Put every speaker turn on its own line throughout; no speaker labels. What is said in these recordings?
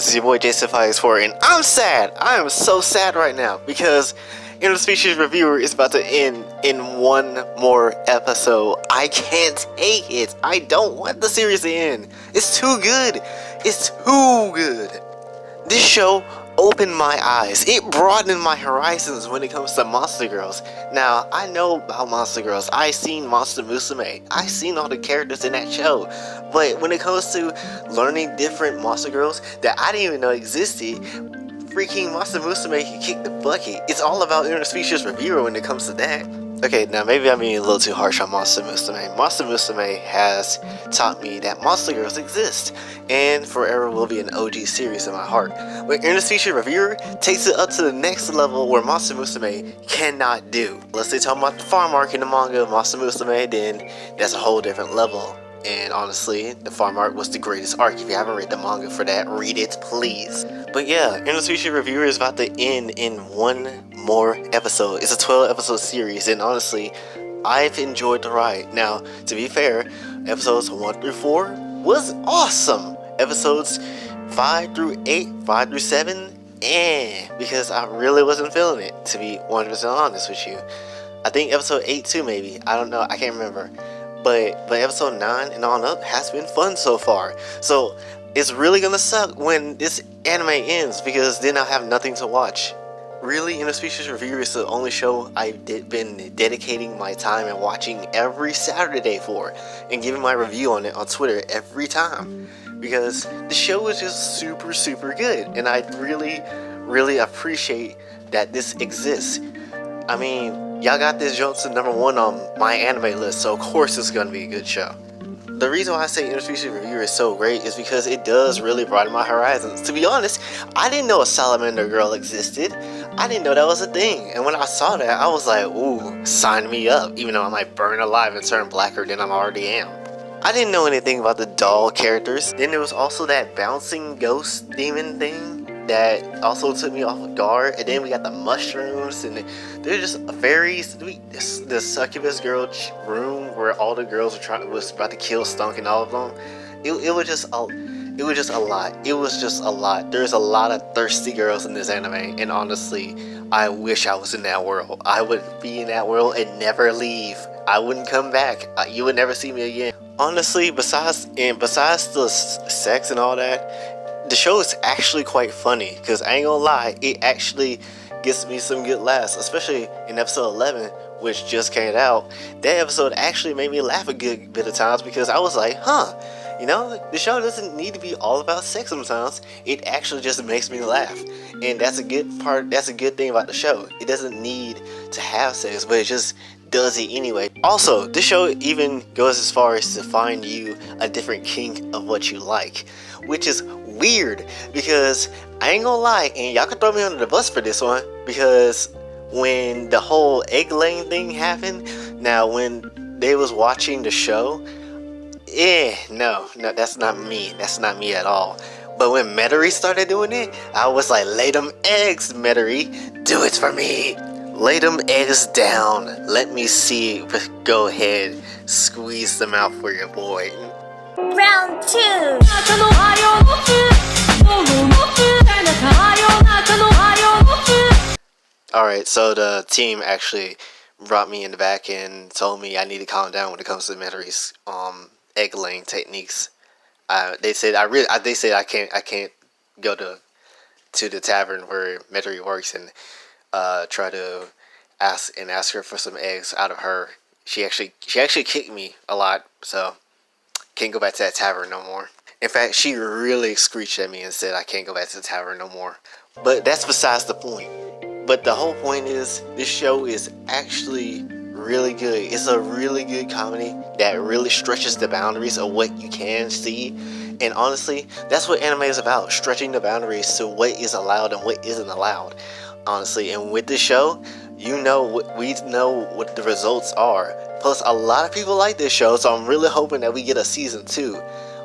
guys, it's your boy Jason5X4, and I'm sad. I am so sad right now because Interspecies Reviewer is about to end in one more episode. I can't take it. I don't want the series to end. It's too good. It's too good. This show opened my eyes. It broadened my horizons when it comes to Monster Girls. Now, I know about Monster Girls. I seen Monster Musume. I seen all the characters in that show. But when it comes to learning different Monster Girls that I didn't even know existed, freaking Monster Musume can kick the bucket. It's all about Interspecies Reviewer when it comes to that. Okay, now maybe I'm being a little too harsh on Monster Musume. Monster Musume has taught me that Monster Girls exist, and forever will be an OG series in my heart. But Interspecies Reviewer takes it up to the next level where Monster Musume cannot do. Let's say talking about the farm arc in the manga of Monster Musume, then that's a whole different level. And honestly, the farm arc was the greatest arc. If you haven't read the manga for that, read it, please. But yeah, Interspecies Reviewer is about to end in one more episode. It's a 12 episode series, and honestly, I've enjoyed the ride. Now, to be fair, episodes 1 through 4 was awesome. Episodes 5 through 8, 5 through 7, because I really wasn't feeling it, to be 100% honest with you. I think episode 8 too, maybe. I don't know, I can't remember. But episode 9 and on up has been fun so far. So it's really gonna suck when this anime ends, because then I'll have nothing to watch. Really, Interspecies Reviewer is the only show I've been dedicating my time and watching every Saturday for, and giving my review on it on Twitter every time, because the show is just super good, and I really appreciate that this exists. I mean, y'all got this jump to #1 on my anime list, so of course it's gonna be a good show. The reason why I say Interspecies Reviewer is so great is because it does really broaden my horizons. To be honest, I didn't know a salamander girl existed. I didn't know that was a thing. And when I saw that, I was like, ooh, sign me up. Even though I might burn alive and turn blacker than I already am. I didn't know anything about the doll characters. Then there was also that bouncing ghost demon thing that also took me off guard. And then we got the mushrooms, and they're just a very the succubus girl room where all the girls was about to kill Stunk and all of them. It was just a lot. It was just a lot. There's a lot of thirsty girls in this anime, and honestly, I wish I was in that world. I would be in that world and never leave. I wouldn't come back. You would never see me again. Honestly, besides the sex and all that, the show is actually quite funny, because I ain't gonna lie, it actually gets me some good laughs, especially in episode 11, which just came out. That episode actually made me laugh a good bit of times, because I was like, huh, you know, the show doesn't need to be all about sex sometimes. It actually just makes me laugh, and that's a good part. That's a good thing about the show. It doesn't need to have sex, but it just does it anyway. Also, this show even goes as far as to find you a different kink of what you like, which is weird, because I ain't gonna lie, and y'all can throw me under the bus for this one, because when the whole egg laying thing happened, now when they was watching the show, no, that's not me. That's not me at all. But when Metairie started doing it, I was like, lay them eggs, Metairie, do it for me. Lay them eggs down. Let me see. Go ahead, squeeze them out for your boy.
Round 2.
Alright, so the team actually brought me in the back and told me I need to calm down when it comes to Metairie's egg laying techniques. They said I can't go to the tavern where Metairie works and try to ask her for some eggs out of her. She actually kicked me a lot, so can't go back to that tavern no more. In fact, she really screeched at me and said I can't go back to the tavern no more. But that's besides the point. But the whole point is, this show is actually really good. It's a really good comedy that really stretches the boundaries of what you can see. And honestly, that's what anime is about, stretching the boundaries to what is allowed and what isn't allowed. Honestly, and with this show, we know what the results are. Plus, a lot of people like this show, so I'm really hoping that we get a season 2.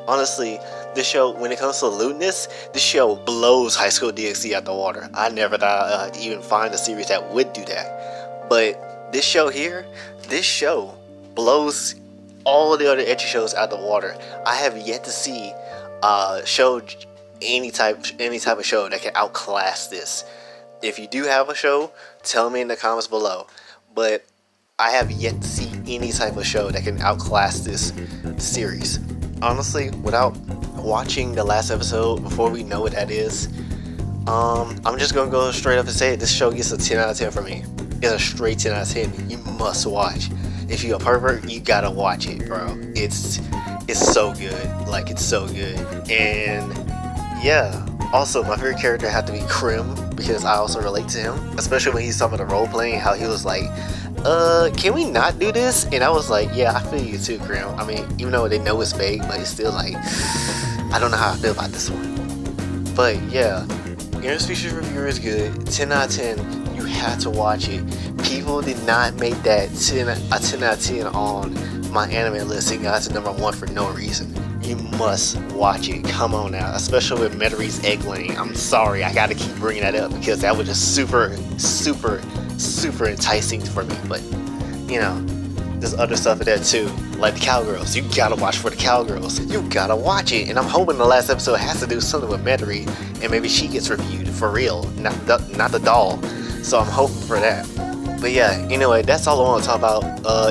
Honestly, this show, when it comes to lewdness, this show blows High School DxD out the water. I never thought I'd even find a series that would do that. But this show here, this show blows all the other ecchi shows out the water. I have yet to see a show any type of show that can outclass this. If you do have a show, tell me in the comments below. But I have yet to see any type of show that can outclass this series. Honestly, without watching the last episode before we know what that is, I'm just gonna go straight up and say it. This show gets a 10 out of 10 for me. It's a straight 10 out of 10. You must watch. If you're a pervert, you gotta watch it, bro. It's so good. Like, it's so good. And yeah. Also, my favorite character had to be Krim, because I also relate to him, especially when he's talking about the role playing, how he was like, can we not do this? And I was like, yeah, I feel you too, Krim. I mean, even though they know it's fake, but it's still like, I don't know how I feel about this one. But yeah, Interspecies Reviewer is good. 10 out of 10. You have to watch it. People did not make that a 10 out of 10 on my anime list and got to #1 for no reason. You must watch it. Come on now. Especially with Metari's egg laying. I'm sorry, I gotta keep bringing that up because that was just super enticing for me. But, you know, there's other stuff in there too. Like the Cowgirls. You gotta watch for the Cowgirls. You gotta watch it. And I'm hoping the last episode has to do something with Metari and maybe she gets reviewed for real. Not the doll. So I'm hoping for that. But yeah, anyway, that's all I want to talk about.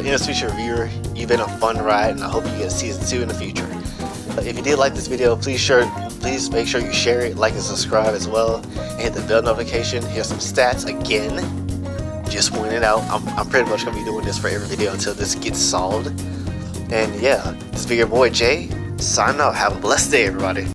Interspecies Reviewer, you've been a fun ride, and I hope you get season 2 in the future. If you did like this video, please make sure you share it, like and subscribe as well, and hit the bell notification. Here's some stats again. Just pointing it out. I'm pretty much gonna be doing this for every video until this gets solved. And yeah, this be your boy Jay, signing out. Have a blessed day, everybody.